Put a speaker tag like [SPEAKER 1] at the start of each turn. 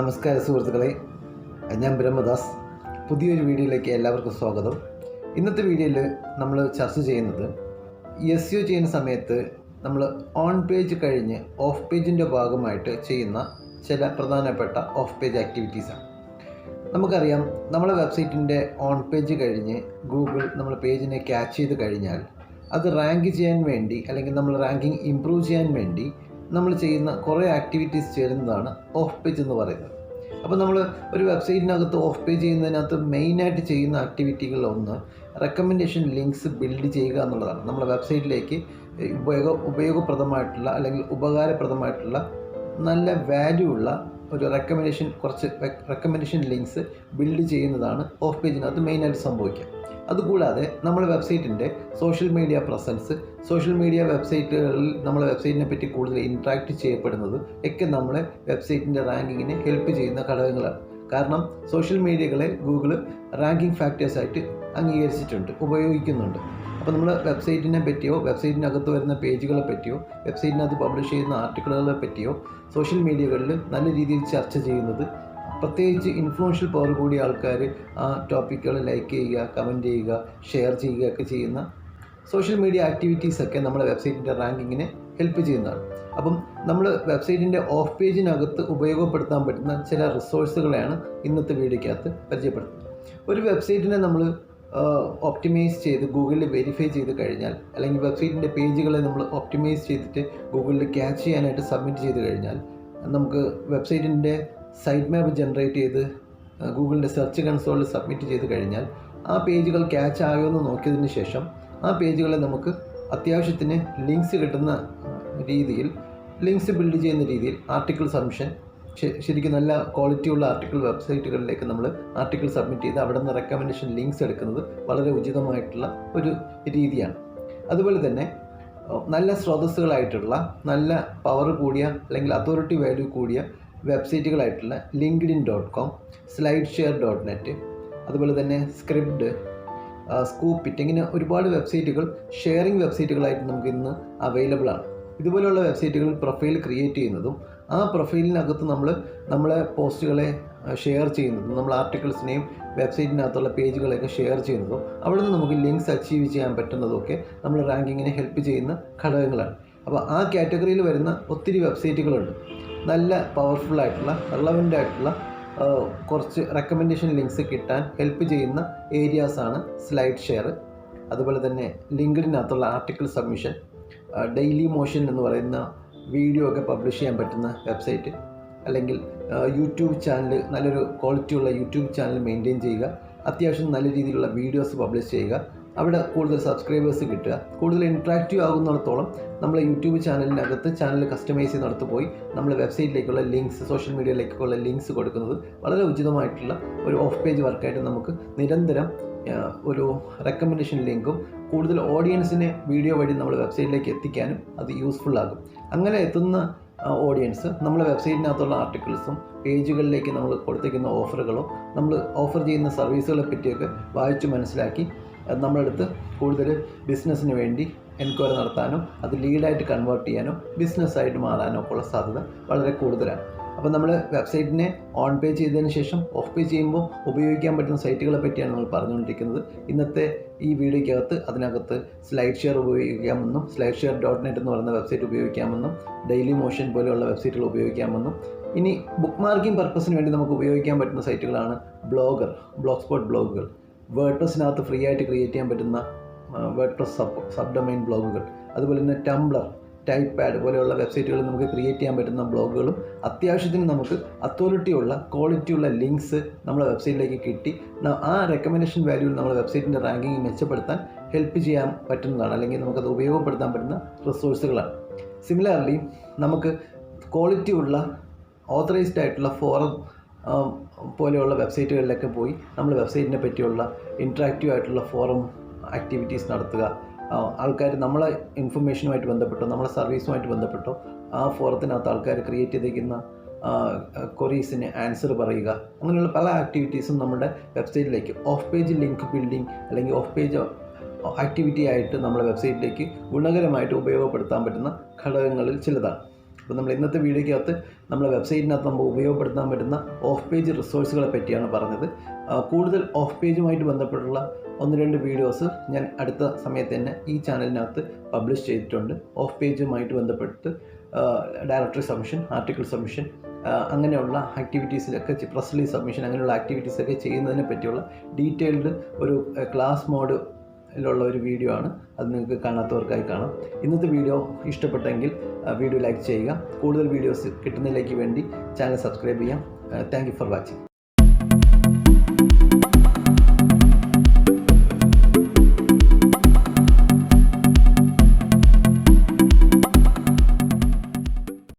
[SPEAKER 1] നമസ്കാരം സുഹൃത്തുക്കളെ, ഞാൻ ബ്രഹ്മദാസ്. പുതിയൊരു വീഡിയോയിലേക്ക് എല്ലാവർക്കും സ്വാഗതം. ഇന്നത്തെ വീഡിയോയിൽ നമ്മൾ ചർച്ച ചെയ്യുന്നത് SEO ചെയ്യുന്ന സമയത്ത് നമ്മൾ ഓൺ പേജ് കഴിഞ്ഞ് ഓഫ് പേജിൻ്റെ ഭാഗമായിട്ട് ചെയ്യുന്ന ചില പ്രധാനപ്പെട്ട ഓഫ് പേജ് ആക്ടിവിറ്റീസാണ്. നമുക്കറിയാം, നമ്മുടെ വെബ്സൈറ്റിൻ്റെ ഓൺ പേജ് കഴിഞ്ഞ് ഗൂഗിൾ നമ്മൾ പേജിനെ ക്യാച്ച് ചെയ്ത് കഴിഞ്ഞാൽ അത് റാങ്ക് ചെയ്യാൻ വേണ്ടി അല്ലെങ്കിൽ നമ്മൾ റാങ്കിങ് ഇമ്പ്രൂവ് ചെയ്യാൻ വേണ്ടി നമ്മൾ ചെയ്യുന്ന കുറേ ആക്ടിവിറ്റീസ് ചേരുന്നതാണ് ഓഫ് പേജ് എന്ന് പറയുന്നത്. അപ്പോൾ നമ്മൾ ഒരു വെബ്സൈറ്റിനകത്ത് ഓഫ് പേജ് ചെയ്യുന്നതിനകത്ത് മെയിനായിട്ട് ചെയ്യുന്ന ആക്ടിവിറ്റികളിലൊന്ന് റെക്കമെൻഡേഷൻ ലിങ്ക്സ് ബിൽഡ് ചെയ്യുക എന്നുള്ളതാണ്. നമ്മുടെ വെബ്സൈറ്റിലേക്ക് ഉപയോഗപ്രദമായിട്ടുള്ള അല്ലെങ്കിൽ ഉപകാരപ്രദമായിട്ടുള്ള നല്ല വാല്യൂ ഉള്ള ഒരു കുറച്ച് റെക്കമെൻഡേഷൻ ലിങ്ക്സ് ബിൽഡ് ചെയ്യുന്നതാണ് ഓഫ് പേജിനകത്ത് മെയിനായിട്ട് സംഭവിക്കുക. അതുകൂടാതെ നമ്മുടെ വെബ്സൈറ്റിൻ്റെ social media presence, social media വെബ്സൈറ്റുകളിൽ നമ്മളെ വെബ്സൈറ്റിനെ പറ്റി കൂടുതൽ ഇൻട്രാക്ട് ചെയ്യപ്പെടുന്നത് ഒക്കെ നമ്മളെ വെബ്സൈറ്റിൻ്റെ റാങ്കിങ്ങിനെ ഹെൽപ്പ് ചെയ്യുന്ന ഘടകങ്ങളാണ്. കാരണം സോഷ്യൽ മീഡിയകളെ ഗൂഗിൾ റാങ്കിങ് ഫാക്ടേഴ്സായിട്ട് അംഗീകരിച്ചിട്ടുണ്ട്, ഉപയോഗിക്കുന്നുണ്ട്. അപ്പോൾ നമ്മൾ വെബ്സൈറ്റിനെ പറ്റിയോ വെബ്സൈറ്റിനകത്ത് വരുന്ന പേജുകളെ പറ്റിയോ വെബ്സൈറ്റിനകത്ത് പബ്ലിഷ് ചെയ്യുന്ന ആർട്ടിക്കിളുകളെ പറ്റിയോ സോഷ്യൽ മീഡിയകളിൽ നല്ല രീതിയിൽ ചർച്ച ചെയ്യുന്നത്, പ്രത്യേകിച്ച് ഇൻഫ്ലുവൻഷ്യൽ പവർ കൂടിയ ആൾക്കാർ ആ ടോപ്പിക്കുകൾ ലൈക്ക് ചെയ്യുക, കമൻറ്റ് ചെയ്യുക, ഷെയർ ചെയ്യുകയൊക്കെ ചെയ്യുന്ന സോഷ്യൽ മീഡിയ ആക്ടിവിറ്റീസൊക്കെ നമ്മുടെ വെബ്സൈറ്റിൻ്റെ റാങ്കിങ്ങിനെ ഹെൽപ്പ് ചെയ്യുന്നതാണ്. അപ്പം നമ്മൾ വെബ്സൈറ്റിൻ്റെ ഓഫ് പേജിനകത്ത് ഉപയോഗപ്പെടുത്താൻ പറ്റുന്ന ചില റിസോഴ്സുകളെയാണ് ഇന്നത്തെ വീഡിയോയ്ക്കകത്ത് പരിചയപ്പെടുത്തുന്നത്. ഒരു വെബ്സൈറ്റിനെ നമ്മൾ ഒപ്റ്റിമൈസ് ചെയ്ത് ഗൂഗിളിൽ വെരിഫൈ ചെയ്ത് കഴിഞ്ഞാൽ, അല്ലെങ്കിൽ വെബ്സൈറ്റിൻ്റെ പേജുകളെ നമ്മൾ ഒപ്റ്റിമൈസ് ചെയ്തിട്ട് ഗൂഗിളിൽ ക്യാച്ച് ചെയ്യാനായിട്ട് സബ്മിറ്റ് ചെയ്ത് കഴിഞ്ഞാൽ, നമുക്ക് വെബ്സൈറ്റിൻ്റെ സൈറ്റ് മാപ്പ് ജനറേറ്റ് ചെയ്ത് ഗൂഗിളിൻ്റെ സെർച്ച് കൺസോളിൽ സബ്മിറ്റ് ചെയ്ത് കഴിഞ്ഞാൽ ആ പേജുകൾ ക്യാച്ച് ആയോ എന്ന് നോക്കിയതിന് ശേഷം ആ പേജുകളെ നമുക്ക് അത്യാവശ്യത്തിന് ലിങ്ക്സ് കിട്ടുന്ന രീതിയിൽ, ലിങ്ക്സ് ബിൽഡ് ചെയ്യുന്ന രീതിയിൽ ആർട്ടിക്കിൾ സബ്മിഷൻ, ശരിക്കും നല്ല ക്വാളിറ്റിയുള്ള ആർട്ടിക്കിൾ വെബ്സൈറ്റുകളിലേക്ക് നമ്മൾ ആർട്ടിക്കിൾ സബ്മിറ്റ് ചെയ്ത് അവിടെ നിന്ന് റെക്കമെൻഡേഷൻ ലിങ്ക്സ് എടുക്കുന്നത് വളരെ ഉചിതമായിട്ടുള്ള ഒരു രീതിയാണ്. അതുപോലെ തന്നെ നല്ല സ്രോതസ്സുകളായിട്ടുള്ള, നല്ല പവർ കൂടിയ അല്ലെങ്കിൽ അതോറിറ്റി വാല്യൂ കൂടിയ വെബ്സൈറ്റുകളായിട്ടുള്ള linkedin.com, slideshare.net, അതുപോലെ തന്നെ സ്ക്രിപ്റ്റ്, സ്കൂപ്പിറ്റ്, ഇങ്ങനെ ഒരുപാട് വെബ്സൈറ്റുകൾ ഷെയറിംഗ് വെബ്സൈറ്റുകളായിട്ട് നമുക്ക് ഇന്ന് അവൈലബിൾ ആണ്. ഇതുപോലെയുള്ള വെബ്സൈറ്റുകളിൽ പ്രൊഫൈൽ ക്രിയേറ്റ് ചെയ്യുന്നതും ആ പ്രൊഫൈലിനകത്ത് നമ്മളെ പോസ്റ്റുകളെ ഷെയർ ചെയ്യുന്നതും, നമ്മൾ ആർട്ടിക്കിൾസിനെയും വെബ്സൈറ്റിനകത്തുള്ള പേജുകളെയൊക്കെ ഷെയർ ചെയ്യുന്നതും അവിടെ നിന്ന് നമുക്ക് ലിങ്ക്സ് അച്ചീവ് ചെയ്യാൻ പറ്റുന്നതൊക്കെ നമ്മൾ റാങ്കിങ്ങിനെ ഹെൽപ്പ് ചെയ്യുന്ന ഘടകങ്ങളാണ്. അപ്പോൾ ആ കാറ്റഗറിയിൽ വരുന്ന ഒത്തിരി വെബ്സൈറ്റുകളുണ്ട്. നല്ല പവർഫുള്ളായിട്ടുള്ള, റെലവൻ്റ് ആയിട്ടുള്ള കുറച്ച് റെക്കമെൻഡേഷൻ ലിങ്ക്സ് കിട്ടാൻ ഹെൽപ്പ് ചെയ്യുന്ന ഏരിയാസാണ് സ്ലൈഡ് ഷെയർ, അതുപോലെ തന്നെ ലിങ്ക്ഡിനകത്തുള്ള ആർട്ടിക്കിൾ സബ്മിഷൻ, ഡെയിലി മോഷൻ എന്ന് പറയുന്ന വീഡിയോ ഒക്കെ പബ്ലിഷ് ചെയ്യാൻ പറ്റുന്ന വെബ്സൈറ്റ്, അല്ലെങ്കിൽ യൂട്യൂബ് ചാനൽ, നല്ലൊരു ക്വാളിറ്റിയുള്ള യൂട്യൂബ് ചാനൽ മെയിൻറ്റെയിൻ ചെയ്യുക, അത്യാവശ്യം നല്ല രീതിയിലുള്ള വീഡിയോസ് പബ്ലിഷ് ചെയ്യുക, അവിടെ കൂടുതൽ സബ്സ്ക്രൈബേഴ്സ് കിട്ടുക, കൂടുതൽ ഇൻട്രാക്റ്റീവ് ആകുന്നിടത്തോളം നമ്മൾ യൂട്യൂബ് ചാനലിനകത്ത് ചാനൽ കസ്റ്റമൈസ് ചെയ്യുന്നിടത്ത് പോയി നമ്മൾ വെബ്സൈറ്റിലേക്കുള്ള ലിങ്ക്സ്, സോഷ്യൽ മീഡിയയിലേക്കുള്ള ലിങ്ക്സ് കൊടുക്കുന്നത് വളരെ ഉചിതമായിട്ടുള്ള ഒരു ഓഫ് പേജ് വർക്കായിട്ട് നമുക്ക് നിരന്തരം ഒരു റെക്കമെൻഡേഷൻ ലിങ്കും കൂടുതൽ ഓഡിയൻസിനെ വീഡിയോ വഴി നമ്മൾ വെബ്സൈറ്റിലേക്ക് എത്തിക്കാനും അത് യൂസ്ഫുൾ ആകും. അങ്ങനെ എത്തുന്ന ഓഡിയൻസ് നമ്മളെ വെബ്സൈറ്റിനകത്തുള്ള ആർട്ടിക്കിൾസും പേജുകളിലേക്ക് നമ്മൾ കൊടുത്തേക്കുന്ന ഓഫറുകളോ നമ്മൾ ഓഫർ ചെയ്യുന്ന സർവീസുകളെ പറ്റിയൊക്കെ വായിച്ച് മനസ്സിലാക്കി നമ്മളെടുത്ത് കൂടുതൽ ബിസിനസ്സിന് വേണ്ടി എൻക്വയറി നടത്താനോ അത് ലീഡായിട്ട് കൺവേർട്ട് ചെയ്യാനോ ബിസിനസ്സായിട്ട് മാറാനോ ഒക്കെ ഉള്ള സാധ്യത വളരെ കൂടുതലാണ്. അപ്പോൾ നമ്മൾ വെബ്സൈറ്റിനെ ഓൺ പേജ് ചെയ്തതിന് ശേഷം ഓഫ് പേജ് ചെയ്യുമ്പോൾ ഉപയോഗിക്കാൻ പറ്റുന്ന സൈറ്റുകളെ പറ്റിയാണ് നമ്മൾ പറഞ്ഞുകൊണ്ടിരിക്കുന്നത്. ഇന്നത്തെ ഈ വീഡിയോയ്ക്കകത്ത് അതിനകത്ത് സ്ലൈഡ് ഷെയർ ഉപയോഗിക്കാമെന്നും, slideshare.net എന്ന് പറയുന്ന വെബ്സൈറ്റ് ഉപയോഗിക്കാമെന്നും, ഡെയിലി മോഷൻ പോലെയുള്ള വെബ്സൈറ്റുകൾ ഉപയോഗിക്കാമെന്നും, ഇനി ബുക്ക് മാർക്കിംഗ് പർപ്പസിന് വേണ്ടി നമുക്ക് ഉപയോഗിക്കാൻ പറ്റുന്ന സൈറ്റുകളാണ് ബ്ലോഗ് സ്പോട്ട് ബ്ലോഗുകൾ, വേർഡ്പ്രസ്സിനകത്ത് ഫ്രീ ആയിട്ട് ക്രിയേറ്റ് ചെയ്യാൻ പറ്റുന്ന വേർഡ്പ്രസ് സബ് ഡൊമൈൻ ബ്ലോഗുകൾ, അതുപോലെ തന്നെ ടംബ്ലർ, ടൈപ്പ്പാഡ് പോലെയുള്ള വെബ്സൈറ്റുകളിൽ നമുക്ക് ക്രിയേറ്റ് ചെയ്യാൻ പറ്റുന്ന ബ്ലോഗുകളും, അത്യാവശ്യത്തിന് നമുക്ക് അതോറിറ്റിയുള്ള ക്വാളിറ്റിയുള്ള ലിങ്ക്സ് നമ്മുടെ വെബ്സൈറ്റിലേക്ക് കിട്ടി ആ റെക്കമെൻഡേഷൻ വാല്യൂവിൽ നമ്മുടെ വെബ്സൈറ്റിൻ്റെ റാങ്കിങ് മെച്ചപ്പെടുത്താൻ ഹെൽപ്പ് ചെയ്യാൻ പറ്റുന്നതാണ്, അല്ലെങ്കിൽ നമുക്കത് ഉപയോഗപ്പെടുത്താൻ പറ്റുന്ന റിസോഴ്സുകളാണ്. സിമിലർലി നമുക്ക് ക്വാളിറ്റിയുള്ള ഓതറൈസ്ഡ് ആയിട്ടുള്ള ഫോറം പോലെയുള്ള വെബ്സൈറ്റുകളിലൊക്കെ പോയി നമ്മൾ വെബ്സൈറ്റിനെ പറ്റിയുള്ള ഇൻട്രാക്റ്റീവ് ആയിട്ടുള്ള ഫോറം ആക്ടിവിറ്റീസ് നടത്തുക, ആൾക്കാർ നമ്മളെ ഇൻഫർമേഷനുമായിട്ട് ബന്ധപ്പെട്ടോ നമ്മളെ സർവീസുമായിട്ട് ബന്ധപ്പെട്ടോ ആ ഫോറത്തിനകത്ത് ആൾക്കാർ ക്രിയേറ്റ് ചെയ്തിരിക്കുന്ന ക്വറീസിന് ആൻസർ പറയുക, അങ്ങനെയുള്ള പല ആക്ടിവിറ്റീസും നമ്മുടെ വെബ്സൈറ്റിലേക്ക് ഓഫ് പേജ് ലിങ്ക് ബിൽഡിംഗ് അല്ലെങ്കിൽ ഓഫ് പേജ് ആക്ടിവിറ്റി ആയിട്ട് നമ്മുടെ വെബ്സൈറ്റിലേക്ക് ഗുണകരമായിട്ട് ഉപയോഗപ്പെടുത്താൻ പറ്റുന്ന ഘടകങ്ങളിൽ ചിലതാണ്. അപ്പോൾ നമ്മൾ ഇന്നത്തെ വീഡിയോയ്ക്കകത്ത് നമ്മുടെ വെബ്സൈറ്റിനകത്ത് നമുക്ക് ഉപയോഗപ്പെടുത്താൻ പറ്റുന്ന ഓഫ് പേജ് റിസോഴ്സുകളെ പറ്റിയാണ് പറഞ്ഞത്. കൂടുതൽ ഓഫ് പേജുമായിട്ട് ബന്ധപ്പെട്ടുള്ള 1-2 വീഡിയോസ് ഞാൻ അടുത്ത സമയത്ത് തന്നെ ഈ ചാനലിനകത്ത് പബ്ലിഷ് ചെയ്തിട്ടുണ്ട്. ഓഫ് പേജുമായിട്ട് ബന്ധപ്പെട്ട് ഡയറക്ടറി സബ്മിഷൻ, ആർട്ടിക്കിൾ സബ്മിഷൻ, അങ്ങനെയുള്ള ആക്ടിവിറ്റീസിലൊക്കെ പ്രസ് റിലീസ് സബ്മിഷൻ അങ്ങനെയുള്ള ആക്ടിവിറ്റീസൊക്കെ ചെയ്യുന്നതിനെ പറ്റിയുള്ള ഡീറ്റെയിൽഡ് ഒരു ക്ലാസ് മോഡിലുള്ള ഒരു വീഡിയോ ആണ്. അത് നിങ്ങൾക്ക് കാണാത്തവർക്കായി കാണാം. ഇന്നത്തെ വീഡിയോ ഇഷ്ടപ്പെട്ടെങ്കിൽ വീഡിയോ ലൈക്ക് ചെയ്യുക. കൂടുതൽ വീഡിയോസ് കിട്ടുന്നതിലേക്ക് വേണ്ടി ചാനൽ സബ്സ്ക്രൈബ് ചെയ്യാം. Thank you for watching.